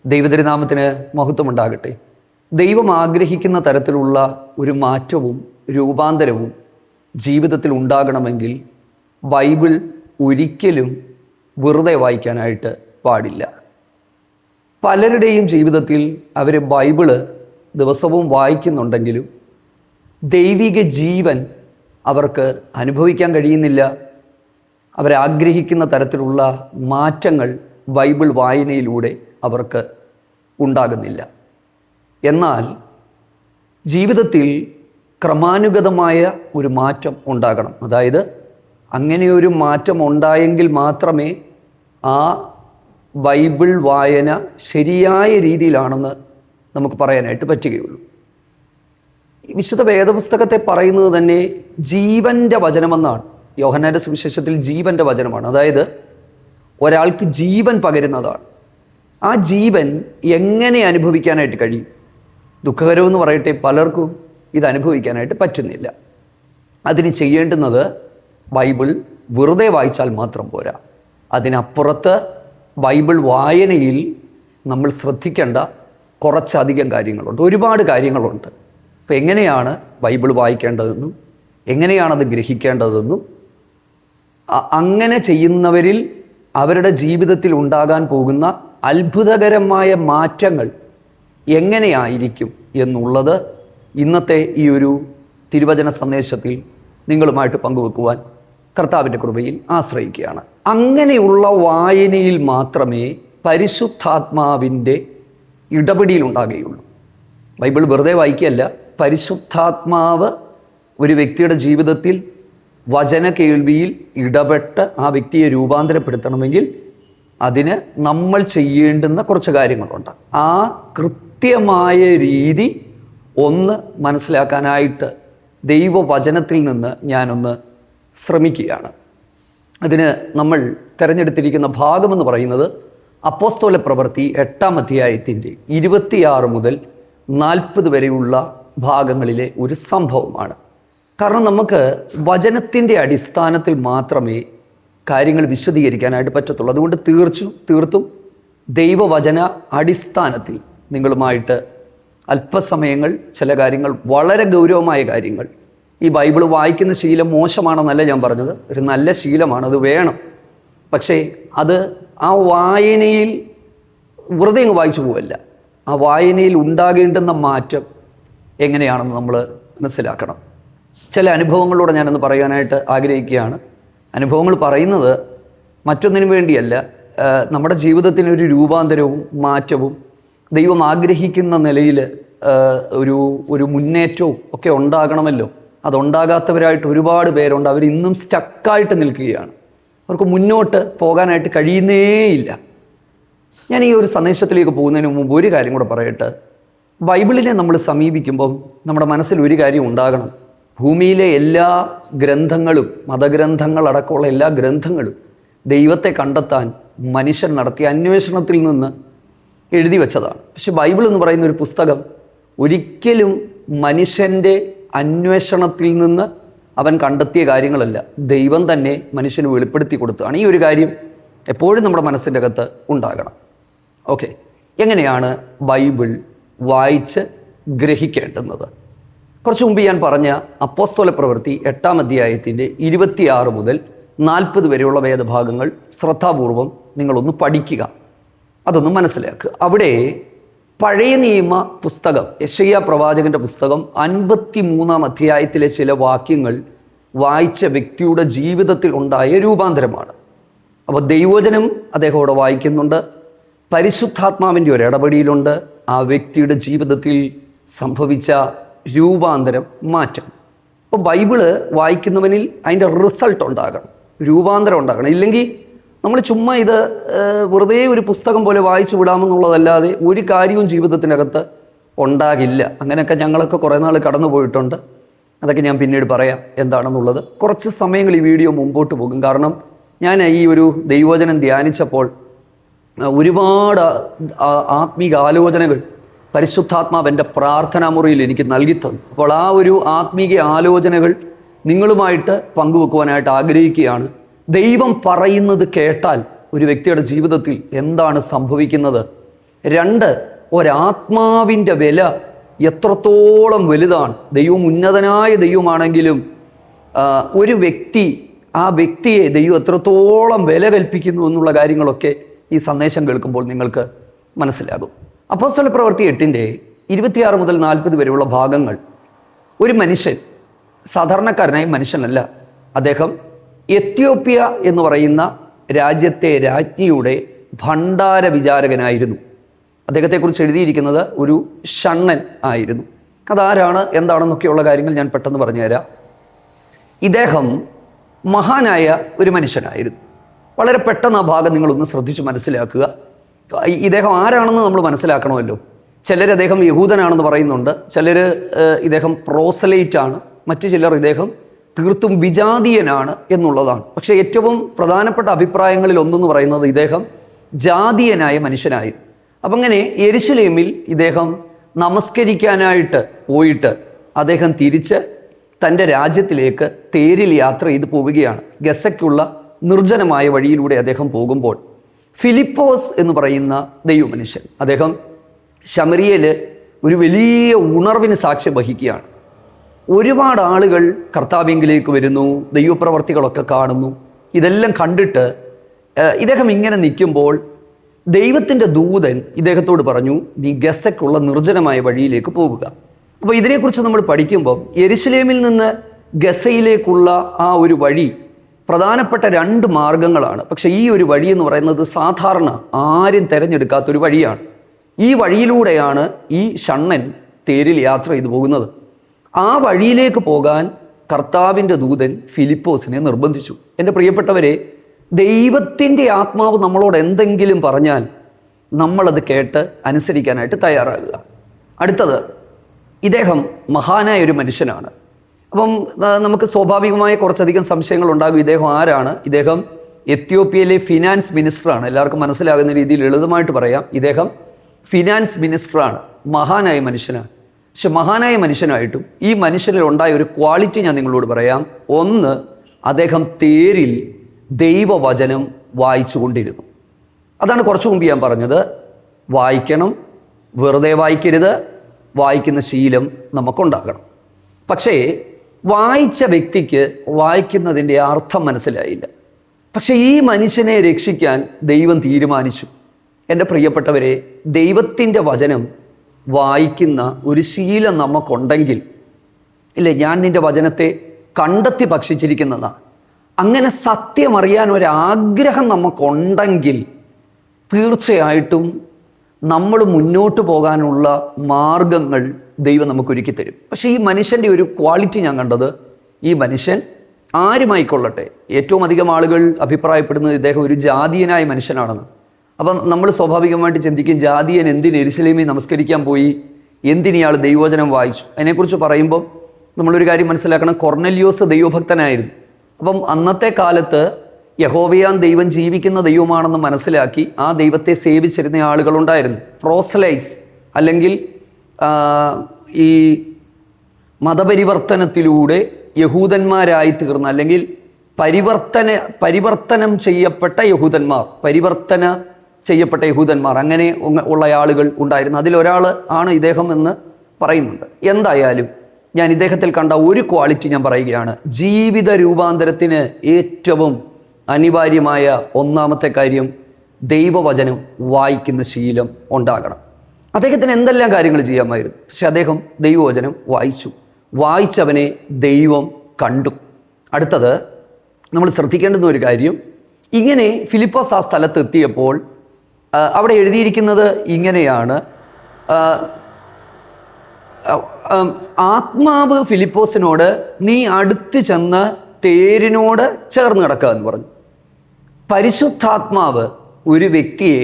ദൈവതിരുനാമത്തിന് മഹത്വമുണ്ടാകട്ടെ. ദൈവം ആഗ്രഹിക്കുന്ന തരത്തിലുള്ള ഒരു മാറ്റവും രൂപാന്തരവും ജീവിതത്തിൽ ഉണ്ടാകണമെങ്കിൽ ബൈബിൾ ഒരിക്കലും വെറുതെ വായിക്കാനായിട്ട് പാടില്ല. പലരുടെയും ജീവിതത്തിൽ അവർ ബൈബിള് ദിവസവും വായിക്കുന്നുണ്ടെങ്കിലും ദൈവിക ജീവൻ അവർക്ക് അനുഭവിക്കാൻ കഴിയുന്നില്ല. അവരാഗ്രഹിക്കുന്ന തരത്തിലുള്ള മാറ്റങ്ങൾ ബൈബിൾ വായനയിലൂടെ അവർക്ക് ഉണ്ടാകുന്നില്ല. എന്നാൽ ജീവിതത്തിൽ ക്രമാനുഗതമായ ഒരു മാറ്റം ഉണ്ടാകണം. അതായത് അങ്ങനെയൊരു മാറ്റം ഉണ്ടായെങ്കിൽ മാത്രമേ ആ ബൈബിൾ വായന ശരിയായ രീതിയിലാണെന്ന് നമുക്ക് പറയാനായിട്ട് പറ്റുകയുള്ളൂ. വിശുദ്ധ വേദപുസ്തകത്തെ പറയുന്നത് തന്നെ ജീവൻ്റെ വചനമെന്നാണ്. യോഹന്നാന്റെ സുവിശേഷത്തിൽ ജീവൻ്റെ വചനമാണ്. അതായത് ഒരാൾക്ക് ജീവൻ പകരുന്നതാണ്. ആ ജീവൻ എങ്ങനെ അനുഭവിക്കാനായിട്ട് കഴിയും? ദുഃഖകരമെന്ന് പറയട്ടെ, പലർക്കും ഇത് അനുഭവിക്കാനായിട്ട് പറ്റുന്നില്ല. അതിന് ചെയ്യേണ്ടുന്നത് ബൈബിൾ വെറുതെ വായിച്ചാൽ മാത്രം പോരാ. അതിനപ്പുറത്ത് ബൈബിൾ വായനയിൽ നമ്മൾ ശ്രദ്ധിക്കേണ്ട കുറച്ചധികം കാര്യങ്ങളുണ്ട്, ഒരുപാട് കാര്യങ്ങളുണ്ട്. അപ്പോൾ എങ്ങനെയാണ് ബൈബിൾ വായിക്കേണ്ടതെന്നും എങ്ങനെയാണത് ഗ്രഹിക്കേണ്ടതെന്നും അങ്ങനെ ചെയ്യുന്നവരിൽ അവരുടെ ജീവിതത്തിൽ ഉണ്ടാകാൻ പോകുന്ന അത്ഭുതകരമായ മാറ്റങ്ങൾ എങ്ങനെയായിരിക്കും എന്നുള്ളത് ഇന്നത്തെ ഈ ഒരു തിരുവചന സന്ദേശത്തിൽ നിങ്ങളുമായിട്ട് പങ്കുവെക്കുവാൻ കർത്താവിൻ്റെ കൃപയിൽ ആശ്രയിക്കുകയാണ്. അങ്ങനെയുള്ള വായനയിൽ മാത്രമേ പരിശുദ്ധാത്മാവിൻ്റെ ഇടപെടൽ ഉണ്ടാകുകയുള്ളൂ. ബൈബിൾ വെറുതെ വായിക്കുകയല്ല, പരിശുദ്ധാത്മാവ് ഒരു വ്യക്തിയുടെ ജീവിതത്തിൽ വചന കേൾവിയിൽ ഇടപെട്ട് ആ വ്യക്തിയെ രൂപാന്തരപ്പെടുത്തണമെങ്കിൽ അതിന് നമ്മൾ ചെയ്യേണ്ടുന്ന കുറച്ച് കാര്യങ്ങളുണ്ട്. ആ കൃത്യമായ രീതി ഒന്ന് മനസ്സിലാക്കാനായിട്ട് ദൈവവചനത്തിൽ നിന്ന് ഞാനൊന്ന് ശ്രമിക്കുകയാണ്. അതിന് നമ്മൾ തിരഞ്ഞെടുത്തിരിക്കുന്ന ഭാഗമെന്ന് പറയുന്നത് അപ്പോസ്തല പ്രവൃത്തി 8-ാം അധ്യായത്തിൻ്റെ 26 മുതൽ 40 വരെയുള്ള ഭാഗങ്ങളിലെ ഒരു സംഭവമാണ്. കാരണം നമുക്ക് വചനത്തിൻ്റെ അടിസ്ഥാനത്തിൽ മാത്രമേ കാര്യങ്ങൾ വിശദീകരിക്കാനായിട്ട് പറ്റത്തുള്ളൂ. അതുകൊണ്ട് തീർത്തും ദൈവവചന അടിസ്ഥാനത്തിൽ നിങ്ങളുമായിട്ട് അല്പസമയങ്ങൾ ചില കാര്യങ്ങൾ, വളരെ ഗൗരവമായ കാര്യങ്ങൾ, ഈ ബൈബിൾ വായിക്കുന്ന ശീലം മോശമാണെന്നല്ല ഞാൻ പറഞ്ഞത്, ഒരു നല്ല ശീലമാണ്, അത് വേണം. പക്ഷേ അത് ആ വായനയിൽ വെറുതെ അങ്ങ് വായിച്ചു പോവല്ല. ആ വായനയിൽ ഉണ്ടാകേണ്ടുന്ന മാറ്റം എങ്ങനെയാണെന്ന് നമ്മൾ മനസ്സിലാക്കണം. ചില അനുഭവങ്ങളിലൂടെ ഞാനൊന്ന് പറയാനായിട്ട് ആഗ്രഹിക്കുകയാണ്. അനുഭവങ്ങൾ പറയുന്നത് മറ്റൊന്നിനു വേണ്ടിയല്ല, നമ്മുടെ ജീവിതത്തിനൊരു രൂപാന്തരവും മാറ്റവും ദൈവം ആഗ്രഹിക്കുന്ന നിലയിൽ ഒരു മുന്നേറ്റവും ഒക്കെ ഉണ്ടാകണമല്ലോ. അതുണ്ടാകാത്തവരായിട്ട് ഒരുപാട് പേരുണ്ട്. അവരിന്നും സ്റ്റക്കായിട്ട് നിൽക്കുകയാണ്. അവർക്ക് മുന്നോട്ട് പോകാനായിട്ട് കഴിയുന്നേയില്ല. ഞാൻ ഈ ഒരു സന്ദേശത്തിലേക്ക് പോകുന്നതിന് മുമ്പ് ഒരു കാര്യം കൂടെ പറയട്ടെ. ബൈബിളിനെ നമ്മൾ സമീപിക്കുമ്പം നമ്മുടെ മനസ്സിൽ ഒരു കാര്യം ഉണ്ടാകണം. ഭൂമിയിലെ എല്ലാ ഗ്രന്ഥങ്ങളും, മതഗ്രന്ഥങ്ങളടക്കമുള്ള എല്ലാ ഗ്രന്ഥങ്ങളും ദൈവത്തെ കണ്ടെത്താൻ മനുഷ്യൻ നടത്തിയ അന്വേഷണത്തിൽ നിന്ന് എഴുതി വെച്ചതാണ്. പക്ഷെ ബൈബിൾ എന്ന് പറയുന്ന ഒരു പുസ്തകം ഒരിക്കലും മനുഷ്യൻ്റെ അന്വേഷണത്തിൽ നിന്ന് അവൻ കണ്ടെത്തിയ കാര്യങ്ങളല്ല, ദൈവം തന്നെ മനുഷ്യന് വെളിപ്പെടുത്തി കൊടുത്തതാണ്. ഈ ഒരു കാര്യം എപ്പോഴും നമ്മുടെ മനസ്സിൻ്റെ അകത്ത് ഉണ്ടാകണം. ഓക്കെ, എങ്ങനെയാണ് ബൈബിൾ വായിച്ച് ഗ്രഹിക്കേണ്ടുന്നത്? കുറച്ച് മുമ്പ് ഞാൻ പറഞ്ഞ അപ്പോസ്തല പ്രവൃത്തി 8-ാം അധ്യായത്തിൻ്റെ 26 മുതൽ 40 വരെയുള്ള വേദഭാഗങ്ങൾ ശ്രദ്ധാപൂർവം നിങ്ങളൊന്ന് പഠിക്കുക, അതൊന്ന് മനസ്സിലാക്കുക. അവിടെ പഴയ നിയമ പുസ്തകം, യെശയ്യാ പ്രവാചകൻ്റെ പുസ്തകം 53-ാം അധ്യായത്തിലെ ചില വാക്യങ്ങൾ വായിച്ച വ്യക്തിയുടെ ജീവിതത്തിൽ ഉണ്ടായ രൂപാന്തരമാണ്. അപ്പോൾ ദൈവവചനം അദ്ദേഹം അവിടെ വായിക്കുന്നുണ്ട്, പരിശുദ്ധാത്മാവിൻ്റെ ഒരു ഇടപെടലുണ്ട്, ആ വ്യക്തിയുടെ ജീവിതത്തിൽ സംഭവിച്ച രൂപാന്തരം, മാറ്റം. അപ്പോൾ ബൈബിള് വായിക്കുന്നവനിൽ അതിൻ്റെ റിസൾട്ട് ഉണ്ടാകണം, രൂപാന്തരം ഉണ്ടാകണം. ഇല്ലെങ്കിൽ നമ്മൾ ചുമ്മാ ഇത് വെറുതെ ഒരു പുസ്തകം പോലെ വായിച്ചു വിടാമെന്നുള്ളതല്ലാതെ ഒരു കാര്യവും ജീവിതത്തിനകത്ത് ഉണ്ടാകില്ല. അങ്ങനെയൊക്കെ ഞങ്ങളൊക്കെ കുറേ നാൾ കടന്നു പോയിട്ടുണ്ട്. അതൊക്കെ ഞാൻ പിന്നീട് പറയാം എന്താണെന്നുള്ളത്. കുറച്ച് സമയങ്ങൾ ഈ വീഡിയോ മുമ്പോട്ട് പോകും. കാരണം ഞാൻ ഈ ഒരു ദൈവവചനം ധ്യാനിച്ചപ്പോൾ ഒരുപാട് ആത്മീക ആലോചനകൾ പരിശുദ്ധാത്മാവ് എൻ്റെ പ്രാർത്ഥനാ മുറിയിൽ എനിക്ക് നൽകി തന്നു. അപ്പോൾ ആ ഒരു ആത്മീക ആലോചനകൾ നിങ്ങളുമായിട്ട് പങ്കുവെക്കുവാനായിട്ട് ആഗ്രഹിക്കുകയാണ്. ദൈവം പറയുന്നത് കേട്ടാൽ ഒരു വ്യക്തിയുടെ ജീവിതത്തിൽ എന്താണ് സംഭവിക്കുന്നത് രണ്ട്, ഒരാത്മാവിൻ്റെ വില എത്രത്തോളം വലുതാണ്. ദൈവം ഉന്നതനായ ദൈവമാണെങ്കിലും ഒരു വ്യക്തി, ആ വ്യക്തിയെ ദൈവം എത്രത്തോളം വില കൽപ്പിക്കുന്നു എന്നുള്ള കാര്യങ്ങളൊക്കെ ഈ സന്ദേശം കേൾക്കുമ്പോൾ നിങ്ങൾക്ക് മനസ്സിലാകും. അപ്പോസ്തലപ്രവൃത്തി 8:26 മുതൽ 40 വരെയുള്ള ഭാഗങ്ങൾ, ഒരു മനുഷ്യൻ, സാധാരണക്കാരനായ മനുഷ്യനല്ല, അദ്ദേഹം എത്യോപ്യ എന്ന് പറയുന്ന രാജ്യത്തെ രാജ്ഞിയുടെ ഭണ്ഡാര വിചാരകനായിരുന്നു. അദ്ദേഹത്തെക്കുറിച്ച് എഴുതിയിരിക്കുന്നത് ഒരു ഷണ്ണൻ ആയിരുന്നു. അതാരാണ് എന്താണെന്നൊക്കെയുള്ള കാര്യങ്ങൾ ഞാൻ പെട്ടെന്ന് പറഞ്ഞുതരാം. ഇദ്ദേഹം മഹാനായ ഒരു മനുഷ്യനായിരുന്നു. വളരെ പെട്ടെന്ന് ആ ഭാഗം നിങ്ങളൊന്ന് ശ്രദ്ധിച്ച് മനസ്സിലാക്കുക. ഇദ്ദേഹം ആരാണെന്ന് നമ്മൾ മനസ്സിലാക്കണമല്ലോ. ചിലർ അദ്ദേഹം യഹൂദനാണെന്ന് പറയുന്നുണ്ട്, ചിലർ ഇദ്ദേഹം പ്രോസലൈറ്റ് ആണ്, മറ്റു ചിലർ ഇദ്ദേഹം തീർത്തും വിജാതീയനാണ് എന്നുള്ളതാണ്. പക്ഷേ ഏറ്റവും പ്രധാനപ്പെട്ട അഭിപ്രായങ്ങളിൽ ഒന്നെന്ന് പറയുന്നത് ഇദ്ദേഹം ജാതീയനായ മനുഷ്യനായിരുന്നു. അപ്പം അങ്ങനെ യെരുശലേമിൽ ഇദ്ദേഹം നമസ്കരിക്കാനായിട്ട് പോയിട്ട് അദ്ദേഹം തിരിച്ച് തൻ്റെ രാജ്യത്തിലേക്ക് തേരിൽ യാത്ര ചെയ്ത് പോവുകയാണ്. ഗസയ്ക്കുള്ള നിർജ്ജനമായ വഴിയിലൂടെ അദ്ദേഹം പോകുമ്പോൾ ഫിലിപ്പോസ് എന്ന് പറയുന്ന ദൈവമനുഷ്യൻ, അദ്ദേഹം ശമരിയയിൽ ഒരു വലിയ ഉണർവിന് സാക്ഷ്യം വഹിക്കുകയാണ്. ഒരുപാട് ആളുകൾ കർത്താവിങ്കിലേക്ക് വരുന്നു, ദൈവപ്രവർത്തികളൊക്കെ കാണുന്നു. ഇതെല്ലാം കണ്ടിട്ട് ഇദ്ദേഹം ഇങ്ങനെ നിൽക്കുമ്പോൾ ദൈവത്തിൻ്റെ ദൂതൻ ഇദ്ദേഹത്തോട് പറഞ്ഞു, നീ ഗസയ്ക്കുള്ള നിർജ്ജനമായ വഴിയിലേക്ക് പോവുക. അപ്പോൾ ഇതിനെക്കുറിച്ച് നമ്മൾ പഠിക്കുമ്പോൾ യെരുശലേമിൽ നിന്ന് ഗസയിലേക്കുള്ള ആ ഒരു വഴി പ്രധാനപ്പെട്ട 2 മാർഗങ്ങളാണ്. പക്ഷേ ഈ ഒരു വഴി എന്ന് പറയുന്നത് സാധാരണ ആരും തിരഞ്ഞെടുക്കാത്തൊരു വഴിയാണ്. ഈ വഴിയിലൂടെയാണ് ഈ ഷണ്ണൻ തേരിൽ യാത്ര ചെയ്തു പോകുന്നത്. ആ വഴിയിലേക്ക് പോകാൻ കർത്താവിൻ്റെ ദൂതൻ ഫിലിപ്പോസിനെ നിർബന്ധിച്ചു. എൻ്റെ പ്രിയപ്പെട്ടവരെ, ദൈവത്തിൻ്റെ ആത്മാവ് നമ്മളോട് എന്തെങ്കിലും പറഞ്ഞാൽ നമ്മളത് കേട്ട് അനുസരിക്കാനായിട്ട് തയ്യാറാകുക. അടുത്തത്, ഇദ്ദേഹം മഹാനായ ഒരു മനുഷ്യനാണ്. അപ്പം നമുക്ക് സ്വാഭാവികമായ കുറച്ചധികം സംശയങ്ങൾ ഉണ്ടാകും. ഇദ്ദേഹം ആരാണ്? ഇദ്ദേഹം എത്യോപ്യയിലെ ഫിനാൻസ് മിനിസ്റ്ററാണ്. എല്ലാവർക്കും മനസ്സിലാകുന്ന രീതിയിൽ ലളിതമായിട്ട് പറയാം, ഇദ്ദേഹം ഫിനാൻസ് മിനിസ്റ്ററാണ്. മഹാനായ മനുഷ്യനാണ്. പക്ഷെ മഹാനായ മനുഷ്യനായിട്ടും ഈ മനുഷ്യനിൽ ഉണ്ടായ ഒരു ക്വാളിറ്റി ഞാൻ നിങ്ങളോട് പറയാം. ഒന്ന്, അദ്ദേഹം തേരിൽ ദൈവവചനം വായിച്ചു കൊണ്ടിരുന്നു. അതാണ് കുറച്ചു മുമ്പ് ഞാൻ പറഞ്ഞത്. വായിക്കണം, വെറുതെ വായിക്കരുത്, വായിക്കുന്ന ശീലം നമുക്കുണ്ടാകണം. പക്ഷേ വായിച്ച വ്യക്തിക്ക് വായിക്കുന്നതിൻ്റെ അർത്ഥം മനസ്സിലായില്ല. പക്ഷേ ഈ മനുഷ്യനെ രക്ഷിക്കാൻ ദൈവം തീരുമാനിച്ചു. എൻ്റെ പ്രിയപ്പെട്ടവരെ, ദൈവത്തിൻ്റെ വചനം വായിക്കുന്ന ഒരു ശീലം നമുക്കുണ്ടെങ്കിൽ, ഇല്ലേ, ഞാൻ നിൻ്റെ വചനത്തെ കണ്ടെത്തി ഭക്ഷിച്ചിരിക്കുന്നതാണ്, അങ്ങനെ സത്യമറിയാൻ ഒരാഗ്രഹം നമുക്കുണ്ടെങ്കിൽ തീർച്ചയായിട്ടും നമ്മൾ മുന്നോട്ട് പോകാനുള്ള മാർഗങ്ങൾ ദൈവം നമുക്കൊരുക്കി തരും. പക്ഷേ ഈ മനുഷ്യൻ്റെ ഒരു ക്വാളിറ്റി ഞാൻ കണ്ടത്, ഈ മനുഷ്യൻ ആരുമായിക്കൊള്ളട്ടെ, ഏറ്റവും അധികം ആളുകൾ അഭിപ്രായപ്പെടുന്നത് ഇദ്ദേഹം ഒരു ജാതീയനായ മനുഷ്യനാണെന്ന്. അപ്പം നമ്മൾ സ്വാഭാവികമായിട്ട് ചിന്തിക്കും, ജാതീയൻ എന്തിന് യെരുശലേമിൽ നമസ്കരിക്കാൻ പോയി, എന്തിനിയാൾ ദൈവവചനം വായിച്ചു? അതിനെക്കുറിച്ച് പറയുമ്പോൾ നമ്മളൊരു കാര്യം മനസ്സിലാക്കണം. കൊർനെല്യോസ് ദൈവഭക്തനായിരുന്നു. അപ്പം അന്നത്തെ കാലത്ത് യഹോവയാൻ ദൈവം ജീവിക്കുന്ന ദൈവമാണെന്ന് മനസ്സിലാക്കി ആ ദൈവത്തെ സേവിച്ചിരുന്ന ആളുകളുണ്ടായിരുന്നു. പ്രോസലൈറ്റ്സ്, അല്ലെങ്കിൽ ഈ മതപരിവർത്തനത്തിലൂടെ യഹൂദന്മാരായി തീർന്ന, അല്ലെങ്കിൽ പരിവർത്തനം ചെയ്യപ്പെട്ട യഹൂദന്മാർ, അങ്ങനെ ഉള്ള ആളുകൾ ഉണ്ടായിരുന്നു. അതിലൊരാൾ ആണ് ഇദ്ദേഹം എന്ന് പറയുന്നുണ്ട്. എന്തായാലും ഞാൻ ഇദ്ദേഹത്തിൽ കണ്ട ഒരു ക്വാളിറ്റി ഞാൻ പറയുകയാണ്. ജീവിത രൂപാന്തരത്തിന് ഏറ്റവും അനിവാര്യമായ ഒന്നാമത്തെ കാര്യം, ദൈവവചനം വായിക്കുന്ന ശീലം ഉണ്ടാകണം. അദ്ദേഹത്തിന് എന്തെല്ലാം കാര്യങ്ങൾ ചെയ്യാമായിരുന്നു, പക്ഷെ അദ്ദേഹം ദൈവവചനം വായിച്ചവനെ ദൈവം കണ്ടു. അടുത്തത് നമ്മൾ ശ്രദ്ധിക്കേണ്ടുന്ന ഒരു കാര്യം, ഇങ്ങനെ ഫിലിപ്പോസ് ആ സ്ഥലത്ത് എത്തിയപ്പോൾ അവിടെ എഴുതിയിരിക്കുന്നത് ഇങ്ങനെയാണ്, ആത്മാവ് ഫിലിപ്പോസിനോട് നീ അടുത്ത് ചെന്ന് തേരിനോട് ചേർന്ന് കിടക്കുക എന്ന് പറഞ്ഞു. പരിശുദ്ധാത്മാവ് ഒരു വ്യക്തിയെ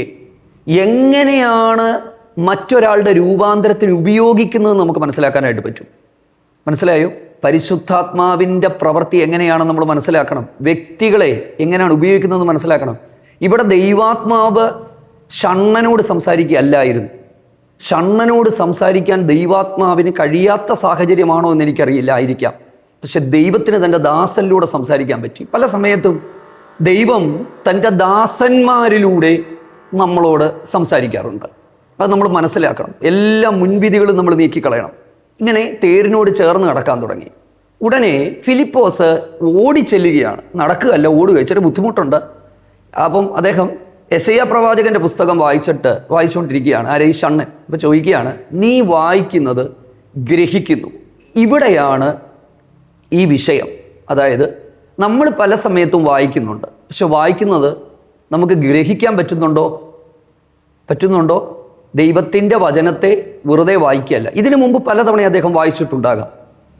എങ്ങനെയാണ് മറ്റൊരാളുടെ രൂപാന്തരത്തിന് ഉപയോഗിക്കുന്നത് നമുക്ക് മനസ്സിലാക്കാനായിട്ട് പറ്റും. മനസ്സിലായോ? പരിശുദ്ധാത്മാവിൻ്റെ പ്രവൃത്തി എങ്ങനെയാണെന്ന് നമ്മൾ മനസ്സിലാക്കണം. വ്യക്തികളെ എങ്ങനെയാണ് ഉപയോഗിക്കുന്നതെന്ന് മനസ്സിലാക്കണം. ഇവിടെ ദൈവാത്മാവ് ഷണ്ണനോട് സംസാരിക്കുകയല്ലായിരുന്നു. ഷണ്ണനോട് സംസാരിക്കാൻ ദൈവാത്മാവിന് കഴിയാത്ത സാഹചര്യമാണോ എന്ന് എനിക്കറിയില്ലായിരിക്കാം. പക്ഷെ ദൈവത്തിന് തൻ്റെ ദാസനിലൂടെ സംസാരിക്കാൻ പറ്റി. പല സമയത്തും ദൈവം തൻ്റെ ദാസന്മാരിലൂടെ നമ്മളോട് സംസാരിക്കാറുണ്ട്. അത് നമ്മൾ മനസ്സിലാക്കണം. എല്ലാ മുൻവിധികളും നമ്മൾ നീക്കിക്കളയണം. ഇങ്ങനെ തേരിനോട് ചേർന്ന് നടക്കാൻ തുടങ്ങി. ഉടനെ ഫിലിപ്പോസ് ഓടിച്ചെല്ലുകയാണ്. നടക്കുകയല്ല, ഓടുക. ഇച്ചിരി ബുദ്ധിമുട്ടുണ്ട്. അപ്പം അദ്ദേഹം യെശയ്യാ പ്രവാചകന്റെ പുസ്തകം വായിച്ചുകൊണ്ടിരിക്കുകയാണ്. ആരെ? ഈ ഷണ്ണൻ. അപ്പോൾ ചോദിക്കുകയാണ്, നീ വായിക്കുന്നത് ഗ്രഹിക്കുന്നു? ഇവിടെയാണ് ഈ വിഷയം. അതായത് നമ്മൾ പല സമയത്തും വായിക്കുന്നുണ്ട്, പക്ഷെ വായിക്കുന്നത് നമുക്ക് ഗ്രഹിക്കാൻ പറ്റുന്നുണ്ടോ? ദൈവത്തിൻ്റെ വചനത്തെ വെറുതെ വായിക്കുകയല്ല. ഇതിനു മുമ്പ് പലതവണ അദ്ദേഹം വായിച്ചിട്ടുണ്ടാകാം,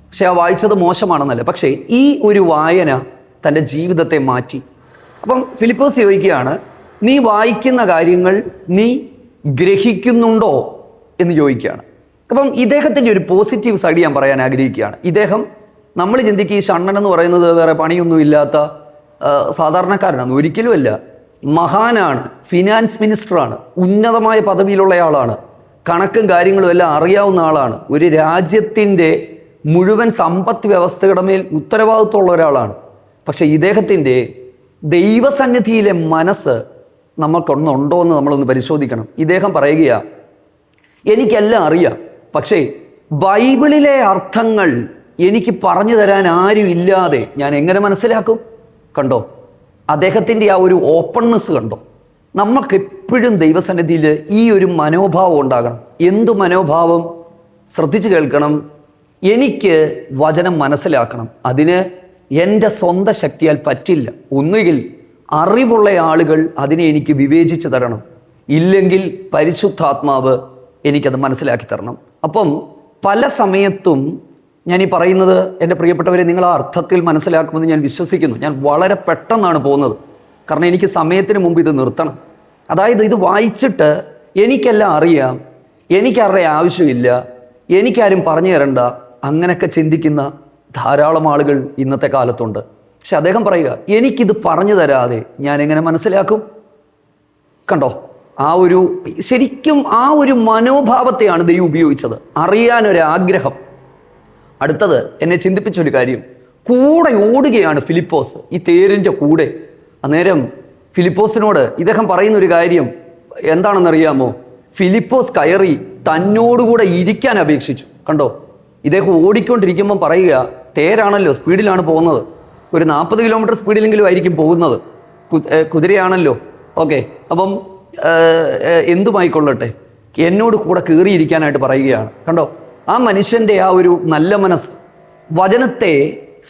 പക്ഷെ ആ വായിച്ചത് മോശമാണെന്നല്ല. പക്ഷേ ഈ ഒരു വായന തൻ്റെ ജീവിതത്തെ മാറ്റി. അപ്പം ഫിലിപ്പോസ് ചോദിക്കുകയാണ്, നീ വായിക്കുന്ന കാര്യങ്ങൾ നീ ഗ്രഹിക്കുന്നുണ്ടോ എന്ന് ചോദിക്കുകയാണ്. അപ്പം ഇദ്ദേഹത്തിൻ്റെ ഒരു പോസിറ്റീവ് സൈഡ് ഞാൻ പറയാൻ ആഗ്രഹിക്കുകയാണ്. ഇദ്ദേഹം, നമ്മൾ ചിന്തിക്കുക ഈ ഷണ്ണൻ എന്ന് പറയുന്നത് വേറെ പണിയൊന്നുമില്ലാത്ത സാധാരണക്കാരനാണ്. ഒരിക്കലുമല്ല. മഹാനാണ്, ഫിനാൻസ് മിനിസ്റ്ററാണ്, ഉന്നതമായ പദവിയിലുള്ളയാളാണ്, കണക്കും കാര്യങ്ങളും എല്ലാം അറിയാവുന്ന ആളാണ്, ഒരു രാജ്യത്തിൻ്റെ മുഴുവൻ സമ്പദ് വ്യവസ്ഥയുടെ മേൽ ഉത്തരവാദിത്വമുള്ള ഒരാളാണ്. പക്ഷേ ഇദ്ദേഹത്തിൻ്റെ ദൈവസന്നിധിയിലെ മനസ്സ് നമുക്കൊന്നുണ്ടോ എന്ന് നമ്മളൊന്ന് പരിശോധിക്കണം. ഇദ്ദേഹം പറയുകയാണ്, എനിക്കെല്ലാം അറിയാം, പക്ഷേ ബൈബിളിലെ അർത്ഥങ്ങൾ എനിക്ക് പറഞ്ഞു തരാൻ ആരും ഇല്ലാതെ ഞാൻ എങ്ങനെ മനസ്സിലാക്കും? കണ്ടോ അദ്ദേഹത്തിൻ്റെ ആ ഒരു ഓപ്പൺനെസ് കണ്ടോ? നമുക്കെപ്പോഴും ദൈവസന്നിധിയിൽ ഈ ഒരു മനോഭാവം ഉണ്ടാകണം. എന്തു മനോഭാവം? ശ്രദ്ധിച്ച് കേൾക്കണം. എനിക്ക് വചനം മനസ്സിലാക്കണം. അതിന് എൻ്റെ സ്വന്തം ശക്തിയാൽ പറ്റില്ല. ഒന്നുകിൽ അറിവുള്ള ആളുകൾ അതിനെ എനിക്ക് വിവേചിച്ച് തരണം, ഇല്ലെങ്കിൽ പരിശുദ്ധാത്മാവ് എനിക്കത് മനസ്സിലാക്കി തരണം. അപ്പം പല സമയത്തും ഞാൻ ഈ പറയുന്നത്, എൻ്റെ പ്രിയപ്പെട്ടവരെ, നിങ്ങൾ ആ അർത്ഥത്തിൽ മനസ്സിലാക്കുമെന്ന് ഞാൻ വിശ്വസിക്കുന്നു. ഞാൻ വളരെ പെട്ടെന്നാണ് പോകുന്നത്, കാരണം എനിക്ക് സമയത്തിന് മുമ്പ് ഇത് നിർത്തണം. അതായത് ഇത് വായിച്ചിട്ട് എനിക്കെല്ലാം അറിയാം, എനിക്കാരുടെ ആവശ്യമില്ല, എനിക്കാരും പറഞ്ഞു തരണ്ട, അങ്ങനെയൊക്കെ ചിന്തിക്കുന്ന ധാരാളം ആളുകൾ ഇന്നത്തെ കാലത്തുണ്ട്. പക്ഷെ അദ്ദേഹം പറയുക, എനിക്കിത് പറഞ്ഞു തരാതെ ഞാൻ എങ്ങനെ മനസ്സിലാക്കും? കണ്ടോ, ശരിക്കും ആ ഒരു മനോഭാവത്തെയാണ് ദൈവം ഉപയോഗിച്ചത്. അറിയാനൊരാഗ്രഹം. അടുത്തത് എന്നെ ചിന്തിപ്പിച്ചൊരു കാര്യം, കൂടെ ഓടുകയാണ് ഫിലിപ്പോസ്, ഈ തേരിൻ്റെ കൂടെ. അന്നേരം ഫിലിപ്പോസിനോട് ഇദ്ദേഹം പറയുന്നൊരു കാര്യം എന്താണെന്നറിയാമോ? ഫിലിപ്പോസ് കയറി തന്നോടുകൂടെ ഇരിക്കാൻ അപേക്ഷിച്ചു. കണ്ടോ, ഇദ്ദേഹം ഓടിക്കൊണ്ടിരിക്കുമ്പം പറയുക, തേരാണല്ലോ, സ്പീഡിലാണ് പോകുന്നത്, ഒരു 40 കിലോമീറ്റർ സ്പീഡിലെങ്കിലും ആയിരിക്കും പോകുന്നത്, കുതിരയാണല്ലോ. ഓക്കെ, അപ്പം എന്തുമായിക്കൊള്ളട്ടെ, എന്നോട് കൂടെ കയറിയിരിക്കാനായിട്ട് പറയുകയാണ്. കണ്ടോ, ആ മനുഷ്യൻ്റെ ആ ഒരു നല്ല മനസ്സ്, വചനത്തെ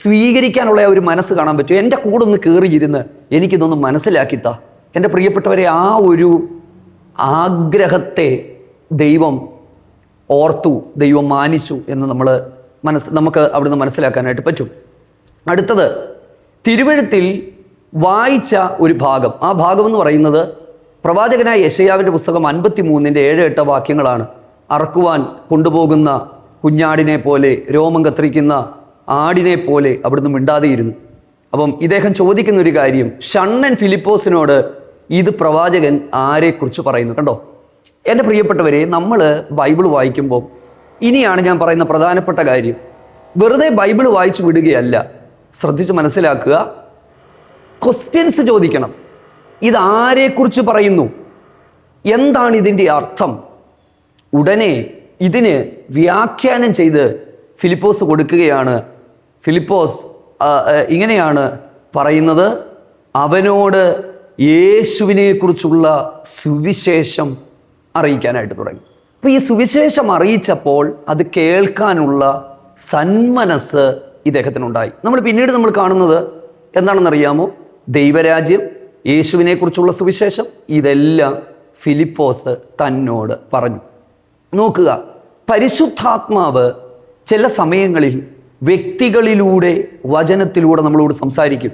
സ്വീകരിക്കാനുള്ള ആ ഒരു മനസ്സ് കാണാൻ പറ്റും. എൻ്റെ കൂടെ ഒന്ന് കയറിയിരുന്ന് എനിക്കിതൊന്ന് മനസ്സിലാക്കിത്താ. എൻ്റെ പ്രിയപ്പെട്ടവരെ, ആ ഒരു ആഗ്രഹത്തെ ദൈവം ഓർത്തു, ദൈവം മാനിച്ചു എന്ന് നമുക്ക് അവിടുന്ന് മനസ്സിലാക്കാനായിട്ട് പറ്റും. അടുത്തത് തിരുവെഴുത്തിൽ വായിച്ച ഒരു ഭാഗം. ആ ഭാഗം എന്ന് പറയുന്നത് പ്രവാചകനായ യെശയ്യാവിൻ്റെ പുസ്തകം 53-ന്റെ 7-8 വാക്യങ്ങളാണ്. അറക്കുവാൻ കൊണ്ടുപോകുന്ന കുഞ്ഞാടിനെ പോലെ, രോമം കത്തിരിക്കുന്ന ആടിനെ പോലെ അവിടുന്ന് മിണ്ടാതെയിരുന്നു. അപ്പം ഇദ്ദേഹം ചോദിക്കുന്ന ഒരു കാര്യം, ഷണ്ണൻ ഫിലിപ്പോസിനോട് ഇത് പ്രവാചകൻ ആരെക്കുറിച്ച് പറയുന്നു? കണ്ടോ, എൻ്റെ പ്രിയപ്പെട്ടവരെ, നമ്മൾ ബൈബിൾ വായിക്കുമ്പോൾ ഇനിയാണ് ഞാൻ പറയുന്ന പ്രധാനപ്പെട്ട കാര്യം. വെറുതെ ബൈബിൾ വായിച്ചു വിടുകയല്ല, ശ്രദ്ധിച്ച് മനസ്സിലാക്കുക. ക്വസ്റ്റ്യൻസ് ചോദിക്കണം. ഇത് ആരെക്കുറിച്ച് പറയുന്നു? എന്താണ് ഇതിൻ്റെ അർത്ഥം? ഉടനെ ഇതിന് വ്യാഖ്യാനം ചെയ്ത് ഫിലിപ്പോസ് കൊടുക്കുകയാണ്. ഫിലിപ്പോസ് ഇങ്ങനെയാണ് പറയുന്നത്, അവനോട് യേശുവിനെക്കുറിച്ചുള്ള സുവിശേഷം അറിയിക്കാനായിട്ട് തുടങ്ങി. അപ്പോൾ ഈ സുവിശേഷം അറിയിച്ചപ്പോൾ അത് കേൾക്കാനുള്ള സന്മനസ് ഇദ്ദേഹത്തിനുണ്ടായി. പിന്നീട് നമ്മൾ കാണുന്നത് എന്താണെന്നറിയാമോ? ദൈവരാജ്യം, യേശുവിനെക്കുറിച്ചുള്ള സുവിശേഷം, ഇതെല്ലാം ഫിലിപ്പോസ് തന്നോട് പറഞ്ഞു. നോക്കുക, പരിശുദ്ധാത്മാവ് ചില സമയങ്ങളിൽ വ്യക്തികളിലൂടെ, വചനത്തിലൂടെ നമ്മളോട് സംസാരിക്കും.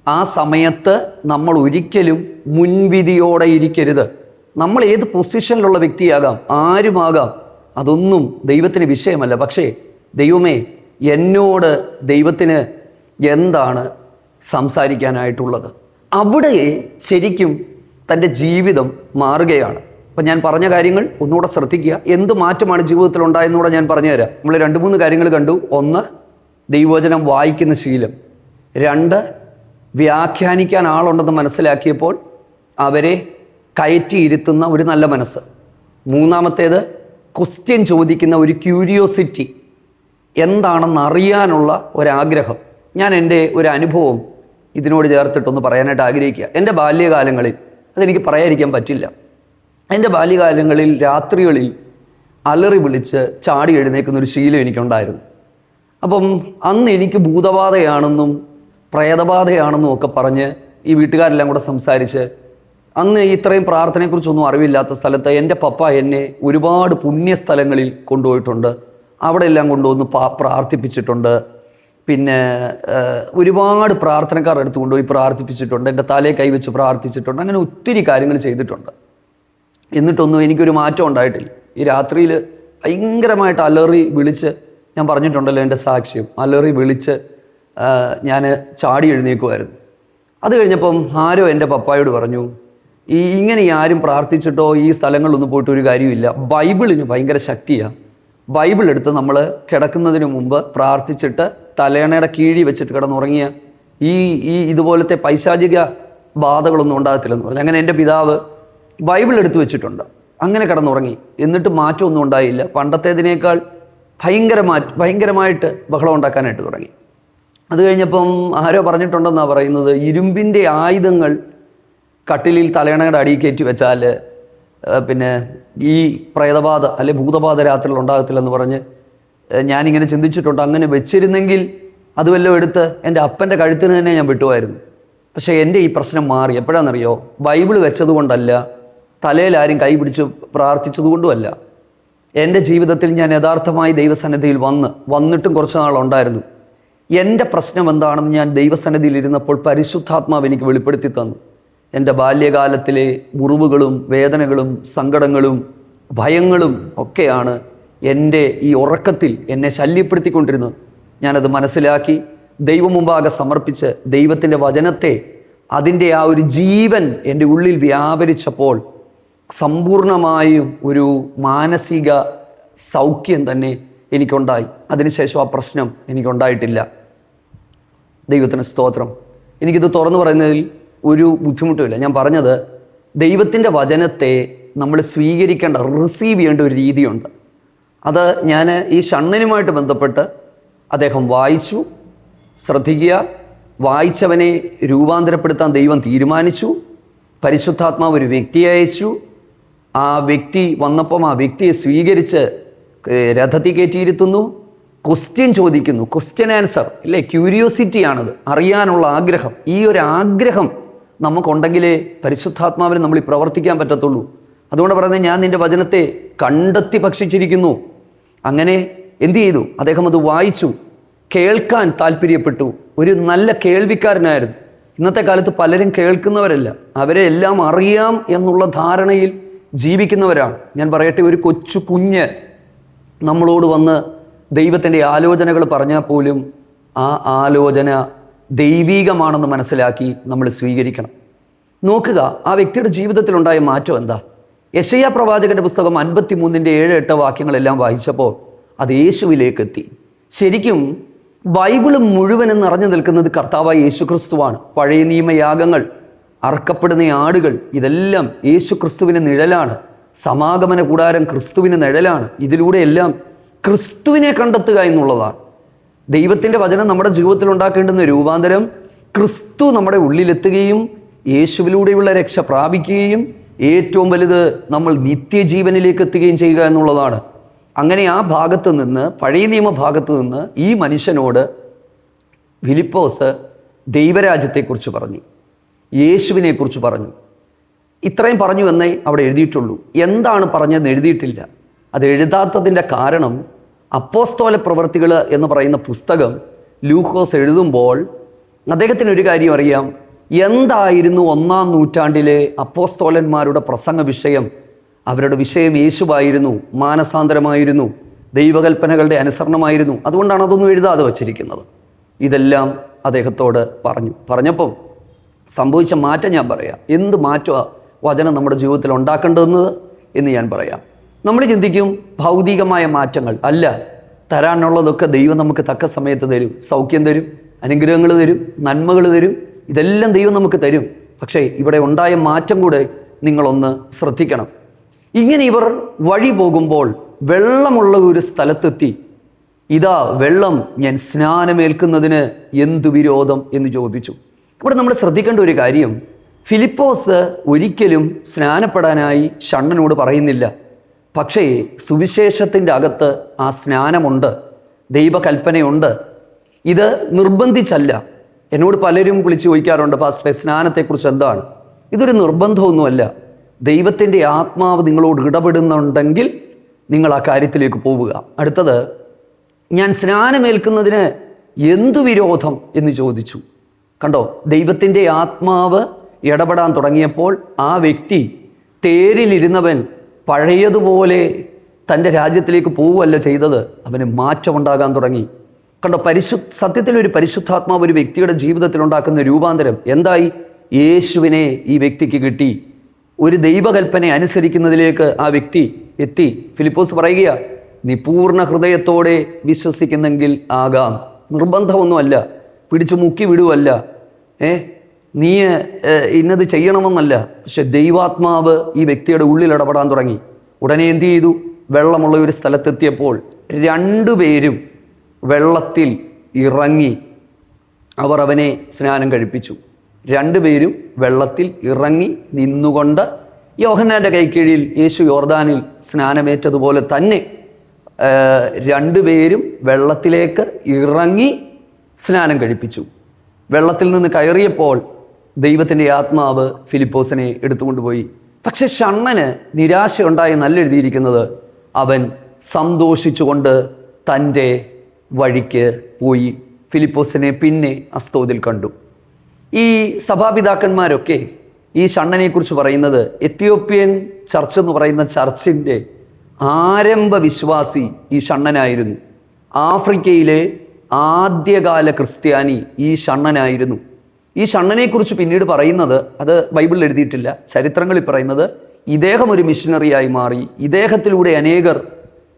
ആ സമയത്ത് നമ്മൾ ഒരിക്കലും മുൻവിധിയോടെ ഇരിക്കരുത്. നമ്മൾ ഏത് പൊസിഷനിലുള്ള വ്യക്തിയാകാം, ആരുമാകാം, അതൊന്നും ദൈവത്തിന് വിഷയമല്ല. പക്ഷേ ദൈവമേ, എന്നോട് ദൈവത്തിന് എന്താണ് സംസാരിക്കാനായിട്ടുള്ളത്? അവിടെ ശരിക്കും തൻ്റെ ജീവിതം മാറുകയാണ്. അപ്പം ഞാൻ പറഞ്ഞ കാര്യങ്ങൾ ഒന്നുകൂടെ ശ്രദ്ധിക്കുക. എന്ത് മാറ്റമാണ് ജീവിതത്തിൽ ഉണ്ടായെന്നുകൂടെ ഞാൻ പറഞ്ഞുതരാം. നമ്മൾ 2-3 കാര്യങ്ങൾ കണ്ടു. 1, ദൈവവചനം വായിക്കുന്ന ശീലം. 2, വ്യാഖ്യാനിക്കാൻ ആളുണ്ടെന്ന് മനസ്സിലാക്കിയപ്പോൾ അവരെ കയറ്റിയിരുത്തുന്ന ഒരു നല്ല മനസ്സ്. മൂന്നാമത്തേത് ക്വസ്റ്റ്യൻ ചോദിക്കുന്ന ഒരു ക്യൂരിയോസിറ്റി, എന്താണെന്ന് അറിയാനുള്ള ഒരാഗ്രഹം. ഞാൻ എൻ്റെ ഒരു അനുഭവം ഇതിനോട് ചേർത്തിട്ടൊന്ന് പറയാനായിട്ട് ആഗ്രഹിക്കുക. എൻ്റെ ബാല്യകാലങ്ങളിൽ, അതെനിക്ക് പറയാതിരിക്കാൻ പറ്റില്ല, എൻ്റെ ബാല്യകാലങ്ങളിൽ രാത്രികളിൽ അലറി വിളിച്ച് ചാടി എഴുന്നേൽക്കുന്നൊരു ശീലം എനിക്കുണ്ടായിരുന്നു. അപ്പം അന്ന് എനിക്ക് ഭൂതബാധയാണെന്നും പ്രേതബാധയാണെന്നും ഒക്കെ പറഞ്ഞ് ഈ വീട്ടുകാരെല്ലാം കൂടെ സംസാരിച്ച്, അന്ന് ഇത്രയും പ്രാർത്ഥനയെക്കുറിച്ചൊന്നും അറിവില്ലാത്ത സ്ഥലത്ത് എൻ്റെ പപ്പ എന്നെ ഒരുപാട് പുണ്യസ്ഥലങ്ങളിൽ കൊണ്ടുപോയിട്ടുണ്ട്. അവിടെ എല്ലാം കൊണ്ടുവന്ന് പ്രാർത്ഥിപ്പിച്ചിട്ടുണ്ട്. പിന്നെ ഒരുപാട് പ്രാർത്ഥനക്കാരുടെ അടുത്ത് കൊണ്ടുപോയി പ്രാർത്ഥിപ്പിച്ചിട്ടുണ്ട്. എൻ്റെ തലയെ കൈവച്ച് പ്രാർത്ഥിച്ചിട്ടുണ്ട്. അങ്ങനെ ഒത്തിരി കാര്യങ്ങൾ ചെയ്തിട്ടുണ്ട്. എന്നിട്ടൊന്നും എനിക്കൊരു മാറ്റം ഉണ്ടായിട്ടില്ല. ഈ രാത്രിയിൽ ഭയങ്കരമായിട്ട് അലറി വിളിച്ച്, ഞാൻ പറഞ്ഞിട്ടുണ്ടല്ലോ എൻ്റെ സാക്ഷ്യം, അലറി വിളിച്ച് ഞാൻ ചാടി എഴുന്നേക്കുമായിരുന്നു. അത് കഴിഞ്ഞപ്പം ആരോ എൻ്റെ പപ്പായോട് പറഞ്ഞു, ഇങ്ങനെ ആരും പ്രാർത്ഥിച്ചിട്ടോ ഈ സ്ഥലങ്ങളിലൊന്നും പോയിട്ട് ഒരു കാര്യമില്ല, ബൈബിളിന് ഭയങ്കര ശക്തിയാണ്. ബൈബിൾ എടുത്ത് നമ്മൾ കിടക്കുന്നതിന് മുമ്പ് പ്രാർത്ഥിച്ചിട്ട് തലേണയുടെ കീഴി വെച്ചിട്ട് കിടന്നുറങ്ങിയ ഈ ഇതുപോലത്തെ പൈശാചിക ബാധകളൊന്നും ഉണ്ടാകത്തില്ലെന്ന് പറഞ്ഞു. അങ്ങനെ എൻ്റെ പിതാവ് ബൈബിൾ എടുത്ത് വെച്ചിട്ടുണ്ട്. അങ്ങനെ കിടന്നുറങ്ങി. എന്നിട്ട് മാറ്റമൊന്നും ഉണ്ടായില്ല. പണ്ടത്തേതിനേക്കാൾ ഭയങ്കരമായിട്ട് ബഹളം ഉണ്ടാക്കാനായിട്ട് തുടങ്ങി. അത് കഴിഞ്ഞപ്പം ആരോ പറഞ്ഞിട്ടുണ്ടെന്നാണ് പറയുന്നത്, ഇരുമ്പിൻ്റെ ആയുധങ്ങൾ കട്ടിലിൽ തലേണയുടെ അടിയിൽ കയറ്റി വെച്ചാൽ പിന്നെ ഈ പ്രേതബാധ അല്ലെ ഭൂതബാധ രാത്രിയിൽ ഉണ്ടാകത്തില്ലെന്ന് പറഞ്ഞ് ഞാനിങ്ങനെ ചിന്തിച്ചിട്ടുണ്ട്. അങ്ങനെ വെച്ചിരുന്നെങ്കിൽ അത് വല്ലതും എടുത്ത് എൻ്റെ അപ്പൻ്റെ കഴുത്തിന് തന്നെ ഞാൻ വിട്ടുമായിരുന്നു. പക്ഷേ എൻ്റെ ഈ പ്രശ്നം മാറി. എപ്പോഴാണെന്നറിയോ? ബൈബിൾ വെച്ചതുകൊണ്ടല്ല, തലയിൽ ആരും കൈ പിടിച്ച് പ്രാർത്ഥിച്ചതുകൊണ്ടുമല്ല. എൻ്റെ ജീവിതത്തിൽ ഞാൻ യഥാർത്ഥമായി ദൈവസന്നിധിയിൽ വന്നിട്ടും കുറച്ച് നാളുണ്ടായിരുന്നു. എൻ്റെ പ്രശ്നം എന്താണെന്ന് ഞാൻ ദൈവസന്നിധിയിൽ ഇരുന്നപ്പോൾ പരിശുദ്ധാത്മാവ് എനിക്ക് വെളിപ്പെടുത്തി തന്നു. എൻ്റെ ബാല്യകാലത്തിലെ മുറിവുകളും വേദനകളും സങ്കടങ്ങളും ഭയങ്ങളും ഒക്കെയാണ് എൻ്റെ ഈ ഉറക്കത്തിൽ എന്നെ ശല്യപ്പെടുത്തിക്കൊണ്ടിരുന്നത്. ഞാനത് മനസ്സിലാക്കി ദൈവം മുമ്പാകെ സമർപ്പിച്ച് ദൈവത്തിൻ്റെ വചനത്തെ, അതിൻ്റെ ആ ഒരു ജീവൻ എൻ്റെ ഉള്ളിൽ വ്യാപരിച്ചപ്പോൾ സമ്പൂർണമായും ഒരു മാനസിക സൗഖ്യം തന്നെ എനിക്കുണ്ടായി. അതിനുശേഷം ആ പ്രശ്നം എനിക്കുണ്ടായിട്ടില്ല. ദൈവത്തിന് സ്തോത്രം. എനിക്കിത് തുറന്നു പറയുന്നതിൽ ഒരു ബുദ്ധിമുട്ടുമില്ല. ഞാൻ പറഞ്ഞത്, ദൈവത്തിൻ്റെ വചനത്തെ നമ്മൾ സ്വീകരിക്കേണ്ട, റിസീവ് ചെയ്യേണ്ട ഒരു രീതിയുണ്ട്. അത് ഞാൻ ഈ ഷണ്ണനുമായിട്ട് ബന്ധപ്പെട്ട് അദ്ദേഹം വായിച്ചു. ശ്രദ്ധിക്കുക, വായിച്ചവനെ രൂപാന്തരപ്പെടുത്താൻ ദൈവം തീരുമാനിച്ചു. പരിശുദ്ധാത്മാവ് ഒരു വ്യക്തിയെ അയച്ചു. ആ വ്യക്തി വന്നപ്പം ആ വ്യക്തിയെ സ്വീകരിച്ച് രഥത്തിൽ കയറ്റിയിരുത്തുന്നു. ക്വസ്റ്റ്യൻ ചോദിക്കുന്നു. ക്വസ്റ്റ്യൻ ആൻസർ അല്ലേ? ക്യൂരിയോസിറ്റിയാണത്, അറിയാനുള്ള ആഗ്രഹം. ഈ ഒരു ആഗ്രഹം നമുക്കുണ്ടെങ്കിലേ പരിശുദ്ധാത്മാവിന് നമ്മൾ പ്രവർത്തിക്കാൻ പറ്റത്തുള്ളൂ. അതുകൊണ്ട് പറയുന്നത്, ഞാൻ നിൻ്റെ വചനത്തെ കണ്ടെത്തി ഭക്ഷിച്ചിരിക്കുന്നു. അങ്ങനെ എന്തു ചെയ്തു? അദ്ദേഹം അത് വായിച്ചു, കേൾക്കാൻ താല്പര്യപ്പെട്ടു. ഒരു നല്ല കേൾവിക്കാരനായിരുന്നു. ഇന്നത്തെ കാലത്ത് പലരും കേൾക്കുന്നവരല്ല, അവരെ എല്ലാം അറിയാം എന്നുള്ള ധാരണയിൽ ജീവിക്കുന്നവരാണ്. ഞാൻ പറയട്ടെ, ഒരു കൊച്ചു കുഞ്ഞ് നമ്മളോട് വന്ന് ദൈവത്തിൻ്റെ ആലോചനകൾ പറഞ്ഞാൽ പോലും ആ ആലോചന ദൈവീകമാണെന്ന് മനസ്സിലാക്കി നമ്മൾ സ്വീകരിക്കണം. നോക്കുക, ആ വ്യക്തിയുടെ ജീവിതത്തിലുണ്ടായ മാറ്റം എന്താ? യെശയ്യാ പ്രവാചകന്റെ പുസ്തകം 53:7-8 വാക്യങ്ങളെല്ലാം വായിച്ചപ്പോൾ അത് യേശുവിലേക്ക് എത്തി. ശരിക്കും ബൈബിള് മുഴുവനും നിറഞ്ഞു നിൽക്കുന്നത് കർത്താവായ യേശു ക്രിസ്തുവാണ്. പഴയ നിയമയാഗങ്ങൾ, അറുക്കപ്പെടുന്ന ആടുകൾ, ഇതെല്ലാം യേശു ക്രിസ്തുവിൻ്റെ നിഴലാണ്. സമാഗമന കൂടാരം ക്രിസ്തുവിൻ്റെ നിഴലാണ്. ഇതിലൂടെയെല്ലാം ക്രിസ്തുവിനെ കണ്ടെത്തുക എന്നുള്ളതാണ്. ദൈവത്തിൻ്റെ വചനം നമ്മുടെ ജീവിതത്തിൽ ഉണ്ടാക്കേണ്ടുന്ന രൂപാന്തരം, ക്രിസ്തു നമ്മുടെ ഉള്ളിലെത്തുകയും യേശുവിലൂടെയുള്ള രക്ഷ പ്രാപിക്കുകയും ഏറ്റവും വലുത് നമ്മൾ നിത്യജീവനിലേക്ക് എത്തുകയും ചെയ്യുക എന്നുള്ളതാണ്. അങ്ങനെ ആ ഭാഗത്ത് നിന്ന്, പഴയ നിയമ ഭാഗത്ത് നിന്ന് ഈ മനുഷ്യനോട് ഫിലിപ്പോസ് ദൈവരാജ്യത്തെക്കുറിച്ച് പറഞ്ഞു, യേശുവിനെക്കുറിച്ച് പറഞ്ഞു. ഇത്രയും പറഞ്ഞു എന്നേ അവിടെ എഴുതിയിട്ടുള്ളൂ. എന്താണ് പറഞ്ഞതെന്ന് എഴുതിയിട്ടില്ല. അത് എഴുതാത്തതിൻ്റെ കാരണം, അപ്പോസ്തോല പ്രവൃത്തികൾ എന്ന് പറയുന്ന പുസ്തകം ലൂക്കോസ് എഴുതുമ്പോൾ അദ്ദേഹത്തിന് ഒരു കാര്യം അറിയാം. എന്തായിരുന്നു 1-ാം നൂറ്റാണ്ടിലെ അപ്പോസ്തോലന്മാരുടെ പ്രസംഗ വിഷയം? അവരുടെ വിഷയം യേശുവായിരുന്നു, മാനസാന്തരമായിരുന്നു, ദൈവകൽപ്പനകളുടെ അനുസരണമായിരുന്നു. അതുകൊണ്ടാണ് അതൊന്നും എഴുതാതെ വച്ചിരിക്കുന്നത്. ഇതെല്ലാം അദ്ദേഹത്തോട് പറഞ്ഞപ്പം സംഭവിച്ച മാറ്റം ഞാൻ പറയാം. എന്ത് മാറ്റമാണ് വചനം നമ്മുടെ ജീവിതത്തിൽ ഉണ്ടാക്കേണ്ടതെന്ന് എന്ന് ഞാൻ പറയാം. നമ്മൾ ചിന്തിക്കും ഭൗതികമായ മാറ്റങ്ങൾ അല്ല, തരാനുള്ളതൊക്കെ ദൈവം നമുക്ക് തക്ക സമയത്ത് തരും. സൗഖ്യം തരും, അനുഗ്രഹങ്ങൾ തരും, നന്മകൾ തരും, ഇതെല്ലാം ദൈവം നമുക്ക് തരും. പക്ഷേ ഇവിടെ ഉണ്ടായ മാറ്റം കൂടെ നിങ്ങളൊന്ന് ശ്രദ്ധിക്കണം. ഇങ്ങനെ ഇവർ വഴി പോകുമ്പോൾ വെള്ളമുള്ള ഒരു സ്ഥലത്തെത്തി. ഇതാ വെള്ളം, ഞാൻ സ്നാനമേൽക്കുന്നതിന് എന്തു വിരോധം എന്ന് ചോദിച്ചു. ഇവിടെ നമ്മൾ ശ്രദ്ധിക്കേണ്ട ഒരു കാര്യം, ഫിലിപ്പോസ് ഒരിക്കലും സ്നാനപ്പെടാനായി ഷണ്ണനോട് പറയുന്നില്ല. പക്ഷേ സുവിശേഷത്തിൻ്റെ അകത്ത് ആ സ്നാനമുണ്ട്, ദൈവകൽപ്പനയുണ്ട്. ഇത് നിർബന്ധിച്ചല്ല. എന്നോട് പലരും വിളിച്ച് ചോദിക്കാറുണ്ട്, പാസ്റ്ററെ സ്നാനത്തെക്കുറിച്ച് എന്താണ്? ഇതൊരു നിർബന്ധമൊന്നുമല്ല. ദൈവത്തിൻ്റെ ആത്മാവ് നിങ്ങളോട് ഇടപെടുന്നുണ്ടെങ്കിൽ നിങ്ങൾ ആ കാര്യത്തിലേക്ക് പോവുക. അടുത്തത്, ഞാൻ സ്നാനമേൽക്കുന്നതിന് എന്തു വിരോധം എന്ന് ചോദിച്ചു. കണ്ടോ, ദൈവത്തിൻ്റെ ആത്മാവ് ഇടപെടാൻ തുടങ്ങിയപ്പോൾ ആ വ്യക്തി, തേരിലിരുന്നവൻ പഴയതുപോലെ തൻ്റെ രാജ്യത്തിലേക്ക് പോവുകയല്ല ചെയ്തത്, അവന് മാറ്റമുണ്ടാകാൻ തുടങ്ങി. കണ്ടോ, സത്യത്തിൽ ഒരു പരിശുദ്ധാത്മാവ് ഒരു വ്യക്തിയുടെ ജീവിതത്തിൽ ഉണ്ടാക്കുന്ന രൂപാന്തരം എന്തായി? യേശുവിനെ ഈ വ്യക്തിക്ക് കിട്ടി. ഒരു ദൈവകൽപ്പന അനുസരിക്കുന്നതിലേക്ക് ആ വ്യക്തി എത്തി. ഫിലിപ്പോസ് പറയുക, നീ പൂർണ്ണ ഹൃദയത്തോടെ വിശ്വസിക്കുന്നെങ്കിൽ ആകാം. നിർബന്ധമൊന്നുമല്ല, പിടിച്ചു മുക്കി വിടുവല്ല, നീ ഇന്നത് ചെയ്യണമെന്നല്ല. പക്ഷെ ദൈവാത്മാവ് ഈ വ്യക്തിയുടെ ഉള്ളിൽ ഇടപെടാൻ തുടങ്ങി. ഉടനെ എന്ത് ചെയ്തു? വെള്ളമുള്ള ഒരു സ്ഥലത്തെത്തിയപ്പോൾ രണ്ടുപേരും വെള്ളത്തിൽ ഇറങ്ങി അവർ അവനെ സ്നാനം കഴിപ്പിച്ചു. രണ്ടുപേരും വെള്ളത്തിൽ ഇറങ്ങി നിന്നുകൊണ്ട് യോഹന്നാൻ്റെ കൈക്കീഴിൽ യേശു യോർദാനിൽ സ്നാനമേറ്റതുപോലെ തന്നെ രണ്ടുപേരും വെള്ളത്തിലേക്ക് ഇറങ്ങി സ്നാനം കഴിപ്പിച്ചു. വെള്ളത്തിൽ നിന്ന് കയറിയപ്പോൾ ദൈവത്തിൻ്റെ ആത്മാവ് ഫിലിപ്പോസിനെ എടുത്തുകൊണ്ടുപോയി. പക്ഷെ ഷണ്ണന് നിരാശയുണ്ടായി നല്ല എഴുതിയിരിക്കുന്നത്, അവൻ സന്തോഷിച്ചുകൊണ്ട് തൻ്റെ വഴിക്ക് പോയി. ഫിലിപ്പോസിനെ പിന്നെ അസ്തോദിൽ കണ്ടു. ഈ സഭാപിതാക്കന്മാരൊക്കെ ഈ ഷണ്ണനെക്കുറിച്ച് പറയുന്നത് എത്യോപ്യൻ ചർച്ച് എന്ന് പറയുന്ന ചർച്ചിൻ്റെ ആരംഭ വിശ്വാസി ഈ ഷണ്ണനായിരുന്നു. ആഫ്രിക്കയിലെ ആദ്യകാല ക്രിസ്ത്യാനി ഈ ഷണ്ണനായിരുന്നു. ഈ ഷണ്ണനെക്കുറിച്ച് പിന്നീട് പറയുന്നത്, അത് ബൈബിളിൽ എഴുതിയിട്ടില്ല, ചരിത്രങ്ങളിൽ പറയുന്നത്, ഇദ്ദേഹം ഒരു മിഷനറിയായി മാറി. ഇദ്ദേഹത്തിലൂടെ അനേകർ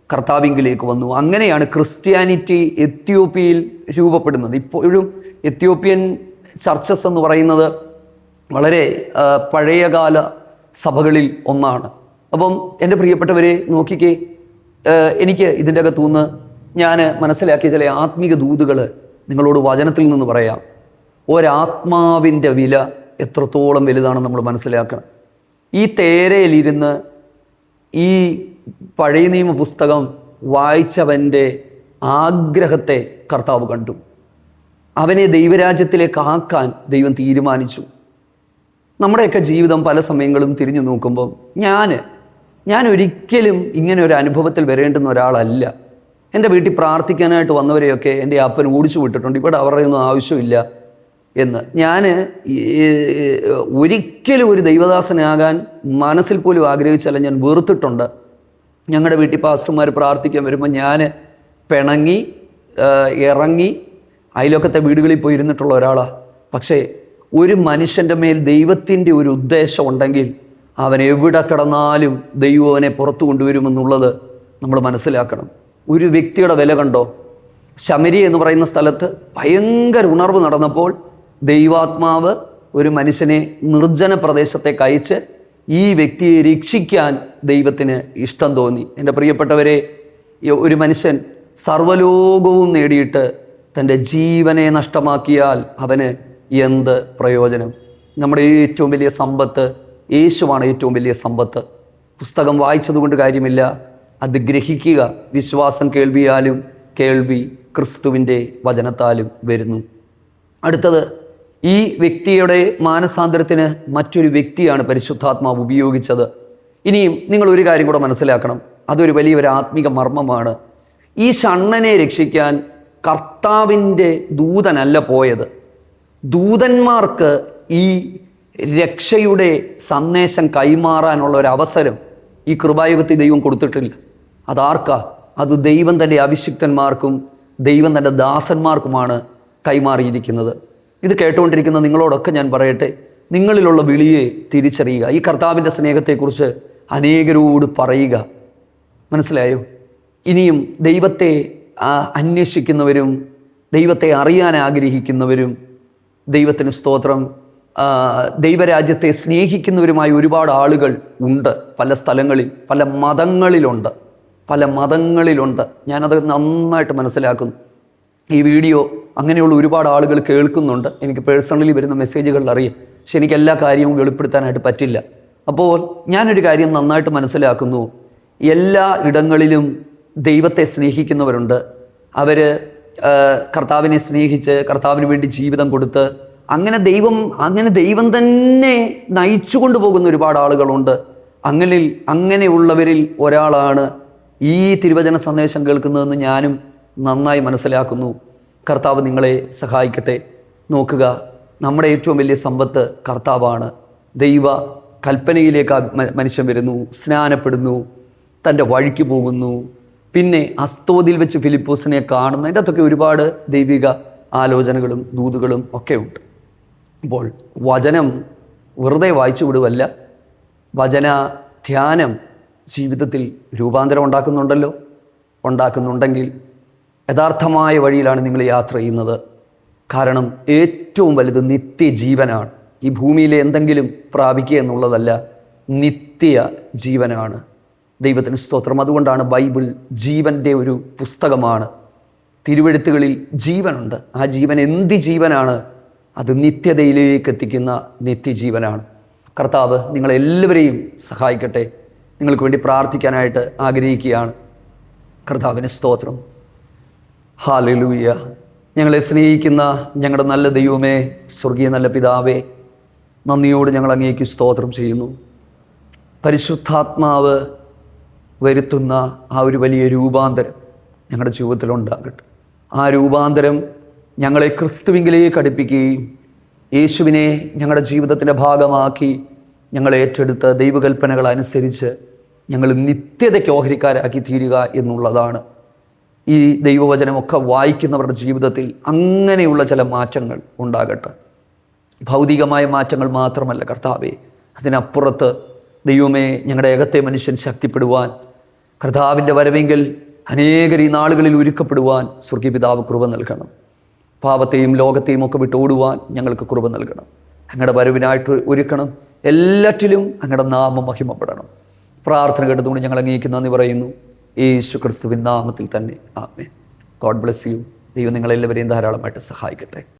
കർത്താവിങ്കിലേക്ക് വന്നു. അങ്ങനെയാണ് ക്രിസ്ത്യാനിറ്റി എത്യോപ്യയിൽ രൂപപ്പെടുന്നത്. ഇപ്പോഴും എത്യോപ്യൻ ചർച്ചസ് എന്ന് പറയുന്നത് വളരെ പഴയകാല സഭകളിൽ ഒന്നാണ്. അപ്പം എൻ്റെ പ്രിയപ്പെട്ടവരെ നോക്കിക്കേ, എനിക്ക് ഇതിൻ്റെ അകത്തുനിന്ന് ഞാൻ മനസ്സിലാക്കിയ ചില ആത്മീക ദൂതുകൾ നിങ്ങളോട് വചനത്തിൽ നിന്ന് പറയാം. ഒരാത്മാവിൻ്റെ വില എത്രത്തോളം വലുതാണെന്ന് നമ്മൾ മനസ്സിലാക്കണം. ഈ തേരയിലിരുന്ന് ഈ പഴയ നിയമ പുസ്തകം വായിച്ചവൻ്റെ ആഗ്രഹത്തെ കർത്താവ് കണ്ടു. അവനെ ദൈവരാജ്യത്തിലേക്ക് ആക്കാൻ ദൈവം തീരുമാനിച്ചു. നമ്മുടെയൊക്കെ ജീവിതം പല സമയങ്ങളും തിരിഞ്ഞു നോക്കുമ്പം ഞാൻ ഒരിക്കലും ഇങ്ങനെ ഒരു അനുഭവത്തിൽ വരേണ്ടുന്ന ഒരാളല്ല. എൻ്റെ വീട്ടിൽ പ്രാർത്ഥിക്കാനായിട്ട് വന്നവരെയൊക്കെ എൻ്റെ അപ്പൻ ഓടിച്ചു വിട്ടിട്ടുണ്ട്, ഇവിടെ അവരുടെ ഒന്നും ആവശ്യമില്ല എന്ന്. ഞാൻ ഒരിക്കലും ഒരു ദൈവദാസനാകാൻ മനസ്സിൽ പോലും ആഗ്രഹിച്ചല്ല, ഞാൻ വെറുത്തിട്ടുണ്ട്. ഞങ്ങളുടെ വീട്ടിൽ പാസ്റ്റർമാർ പ്രാർത്ഥിക്കാൻ വരുമ്പോൾ ഞാൻ പിണങ്ങി ഇറങ്ങി അയൽവക്കത്തെ വീടുകളിൽ പോയി ഇരുന്നിട്ടുള്ള ഒരാളാണ്. പക്ഷേ ഒരു മനുഷ്യൻ്റെ മേൽ ദൈവത്തിൻ്റെ ഒരു ഉദ്ദേശം ഉണ്ടെങ്കിൽ അവൻ എവിടെ കിടന്നാലും ദൈവം അവനെ പുറത്തു കൊണ്ടുവരുമെന്നുള്ളത് നമ്മൾ മനസ്സിലാക്കണം. ഒരു വ്യക്തിയുടെ വില കണ്ടോ? ശമരി എന്ന് പറയുന്ന സ്ഥലത്ത് ഭയങ്കര ഉണർവ് നടന്നപ്പോൾ ദൈവാത്മാവ് ഒരു മനുഷ്യനെ നിർജ്ജന പ്രദേശത്തേക്ക് അയച്ച് ഈ വ്യക്തിയെ രക്ഷിക്കാൻ ദൈവത്തിന് ഇഷ്ടം തോന്നി. എൻ്റെ പ്രിയപ്പെട്ടവരെ, ഒരു മനുഷ്യൻ സർവ്വലോകവും നേടിയിട്ട് തൻ്റെ ജീവനെ നഷ്ടമാക്കിയാൽ അവന് എന്ത് പ്രയോജനം? നമ്മുടെ ഏറ്റവും വലിയ സമ്പത്ത് യേശുവാണ്. ഏറ്റവും വലിയ സമ്പത്ത്. പുസ്തകം വായിച്ചതുകൊണ്ട് കാര്യമില്ല, അത് ഗ്രഹിക്കുക. വിശ്വാസം കേൾവിയാലും, കേൾവി ക്രിസ്തുവിൻ്റെ വചനത്താലും വരുന്നു. അടുത്തത്, ഈ വ്യക്തിയുടെ മാനസാന്തരത്തിന് മറ്റൊരു വ്യക്തിയാണ് പരിശുദ്ധാത്മാവ് ഉപയോഗിച്ചത്. ഇനിയും നിങ്ങൾ ഒരു കാര്യം കൂടെ മനസ്സിലാക്കണം, അതൊരു വലിയൊരു ആത്മീക മർമ്മമാണ്. ഈ ഷണ്ണനെ രക്ഷിക്കാൻ കർത്താവിൻ്റെ ദൂതനല്ല പോയത്. ദൂതന്മാർക്ക് ഈ രക്ഷയുടെ സന്ദേശം കൈമാറാനുള്ള ഒരു അവസരം ഈ കൃപായുഗത്തിൽ ദൈവം കൊടുത്തിട്ടില്ല. അതാർക്കാ? അത് ദൈവം തൻ്റെ അഭിഷിക്തന്മാർക്കും ദൈവം തൻ്റെ ദാസന്മാർക്കുമാണ് കൈമാറിയിരിക്കുന്നത്. ഇത് കേട്ടുകൊണ്ടിരിക്കുന്ന നിങ്ങളോടൊക്കെ ഞാൻ പറയട്ടെ, നിങ്ങളിലുള്ള വിളിയെ തിരിച്ചറിയുക. ഈ കർത്താവിൻ്റെ സ്നേഹത്തെക്കുറിച്ച് അനേകരോട് പറയുക. മനസ്സിലായോ? ഇനിയും ദൈവത്തെ അന്വേഷിക്കുന്നവരും ദൈവത്തെ അറിയാൻ ആഗ്രഹിക്കുന്നവരും, ദൈവത്തിന് സ്തോത്രം, ദൈവരാജ്യത്തെ സ്നേഹിക്കുന്നവരുമായ ഒരുപാട് ആളുകൾ ഉണ്ട്. പല സ്ഥലങ്ങളിൽ, പല മതങ്ങളിലുണ്ട്. ഞാനത് നന്നായിട്ട് മനസ്സിലാക്കുന്നു. ഈ വീഡിയോ അങ്ങനെയുള്ള ഒരുപാട് ആളുകൾ കേൾക്കുന്നുണ്ട്. എനിക്ക് പേഴ്സണലി വരുന്ന മെസ്സേജുകളിൽ അറിയാം. പക്ഷെ എനിക്ക് എല്ലാ കാര്യവും വെളിപ്പെടുത്താനായിട്ട് പറ്റില്ല. അപ്പോൾ ഞാനൊരു കാര്യം നന്നായിട്ട് മനസ്സിലാക്കുന്നു. എല്ലാ ഇടങ്ങളിലും ദൈവത്തെ സ്നേഹിക്കുന്നവരുണ്ട്. അവർ കർത്താവിനെ സ്നേഹിച്ച് കർത്താവിന് വേണ്ടി ജീവിതം കൊടുത്ത് അങ്ങനെ ദൈവം തന്നെ നയിച്ചു കൊണ്ടുപോകുന്ന ഒരുപാട് ആളുകളുണ്ട്. അങ്ങനെയുള്ളവരിൽ ഒരാളാണ് ഈ തിരുവചന സന്ദേശം കേൾക്കുന്നതെന്ന് ഞാനും നന്നായി മനസ്സിലാക്കുന്നു. കർത്താവ് നിങ്ങളെ സഹായിക്കട്ടെ. നോക്കുക, നമ്മുടെ ഏറ്റവും വലിയ സമ്പത്ത് കർത്താവാണ്. ദൈവ കൽപ്പനയിലേക്ക് മനുഷ്യൻ വരുന്നു, സ്നാനപ്പെടുന്നു, തൻ്റെ വഴിക്ക് പോകുന്നു, പിന്നെ അസ്തോദിൽ വെച്ച് ഫിലിപ്പോസിനെ കാണുന്നു. അതിൻ്റെ അകത്തൊക്കെ ഒരുപാട് ദൈവിക ആലോചനകളും ദൂതുകളും ഒക്കെ ഉണ്ട്. അപ്പോൾ വചനം വെറുതെ വായിച്ചു വിടുവല്ല, വചന ധ്യാനം ജീവിതത്തിൽ രൂപാന്തരം ഉണ്ടാക്കുന്നുണ്ടെങ്കിൽ യഥാർത്ഥമായ വഴിയിലാണ് നിങ്ങൾ യാത്ര ചെയ്യുന്നത്. കാരണം ഏറ്റവും വലുത് നിത്യജീവനാണ്. ഈ ഭൂമിയിലെ എന്തെങ്കിലും പ്രാപിക്കുക എന്നുള്ളതല്ല, നിത്യ ജീവനാണ്. ദൈവത്തിന് സ്തോത്രം. അതുകൊണ്ടാണ് ബൈബിൾ ജീവൻ്റെ ഒരു പുസ്തകമാണ്. തിരുവെഴുത്തുകളിൽ ജീവനുണ്ട്. ആ ജീവൻ എന്ത് ജീവനാണ്? അത് നിത്യതയിലേക്ക് എത്തിക്കുന്ന നിത്യജീവനാണ്. കർത്താവ് നിങ്ങളെല്ലാവരെയും സഹായിക്കട്ടെ. നിങ്ങൾക്ക് വേണ്ടി പ്രാർത്ഥിക്കാനായിട്ട് ആഗ്രഹിക്കുകയാണ്. കർത്താവിന് സ്തോത്രം. ഹല്ലേലൂയ. ഞങ്ങളെ സ്നേഹിക്കുന്ന ഞങ്ങളുടെ നല്ല ദൈവമേ, സ്വർഗീയ നല്ല പിതാവേ, നന്ദിയോട് ഞങ്ങൾ അങ്ങേക്ക് സ്തോത്രം ചെയ്യുന്നു. പരിശുദ്ധാത്മാവ് വരുത്തുന്ന ആ ഒരു വലിയ രൂപാന്തരം ഞങ്ങളുടെ ജീവിതത്തിൽ ഉണ്ടാകട്ടെ. ആ രൂപാന്തരം ഞങ്ങളെ ക്രിസ്തുവിങ്കിലേക്ക് അടുപ്പിക്കുകയും യേശുവിനെ ഞങ്ങളുടെ ജീവിതത്തിൻ്റെ ഭാഗമാക്കി ഞങ്ങൾ ഏറ്റെടുത്ത ദൈവകൽപ്പനകൾ അനുസരിച്ച് ഞങ്ങൾ നിത്യതയ്ക്ക് ഓഹരിക്കാരാക്കി തീരുക എന്നുള്ളതാണ്. ഈ ദൈവവചനമൊക്കെ വായിക്കുന്നവരുടെ ജീവിതത്തിൽ അങ്ങനെയുള്ള ചില മാറ്റങ്ങൾ ഉണ്ടാകട്ടെ. ഭൗതികമായ മാറ്റങ്ങൾ മാത്രമല്ല കർത്താവേ, അതിനപ്പുറത്ത് ദൈവമേ, ഞങ്ങളുടെ അകത്തെ മനുഷ്യൻ ശക്തിപ്പെടുവാൻ, കർത്താവിൻ്റെ വരവെങ്കിൽ അനേകർ ഈ നാളുകളിൽ ഒരുക്കപ്പെടുവാൻ സ്വർഗീയ പിതാവ് കൃപ നൽകണം. പാപത്തെയും ലോകത്തെയും ഒക്കെ വിട്ടോടുവാൻ ഞങ്ങൾക്ക് കൃപ നൽകണം. അങ്ങയുടെ വരവിനായിട്ട് ഒരുക്കണം. എല്ലാറ്റിലും അങ്ങയുടെ നാമം മഹിമപ്പെടണം. പ്രാർത്ഥന കേട്ടതുകൊണ്ട് ഞങ്ങൾ അങ്ങേക്ക് നന്ദി പറയുന്നു. യേശു ക്രിസ്തുവിൻ നാമത്തിൽ തന്നെ ആമേൻ. God bless you. ദൈവം നിങ്ങളെല്ലാവരെയും ധാരാളമായിട്ട് സഹായിക്കട്ടെ.